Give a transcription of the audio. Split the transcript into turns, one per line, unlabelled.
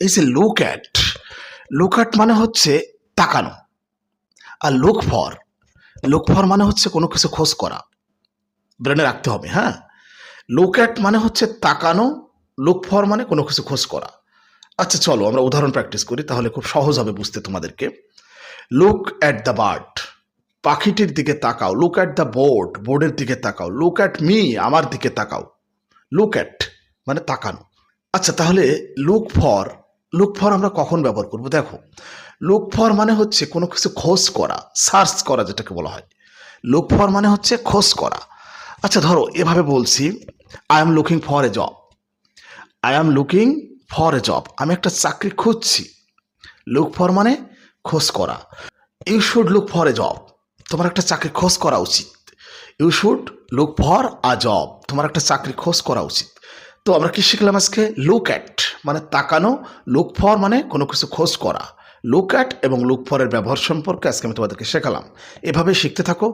এই যে look at মানে হচ্ছে তাকানো, আর লুক ফর মানে হচ্ছে কোনো কিছু খোঁজ করা। ব্রেনে রাখতে হবে, হ্যাঁ। লুক অ্যাট মানে হচ্ছে তাকানো, লুক ফর মানে কোনো কিছু খোঁজ করা। আচ্ছা চলো আমরা উদাহরণ প্র্যাকটিস করি, তাহলে খুব সহজ হবে বুঝতে তোমাদেরকে। লুক অ্যাট দ্য বার্ড, পাখিটির দিকে তাকাও। লুক অ্যাট দ্য বোর্ডের দিকে তাকাও। লুক অ্যাট মি, আমার দিকে তাকাও। লুক অ্যাট মানে তাকানো। আচ্ছা তাহলে লুক ফর, লুক ফর আমরা কখন ব্যবহার করব? দেখো, লুক ফর মানে হচ্ছে কোনো কিছু খোঁজ করা, সার্চ করা যেটাকে বলা হয়। লুক ফর মানে হচ্ছে খোঁজ করা। আচ্ছা ধরো এভাবে বলছি, I am looking for a job. I am looking for a job, আমি একটা চাকরি খুঁজছি। লুক ফর মানে খোঁজ করা। You should look for a job, তোমার একটা চাকরি খোঁজ করা উচিত। You should look for a job, তোমার একটা চাকরি খোঁজ করা উচিত। তো আমরা কি শিখলাম আজকে? লুক অ্যাট মানে তাকানো, লুক ফর মানে কোনো কিছু খোঁজ করা। লুক অ্যাট এবং লুক ফরের ব্যবহার সম্পর্কে আজকে আমি তোমাদেরকে শেখালাম। এভাবে শিখতে থাকো।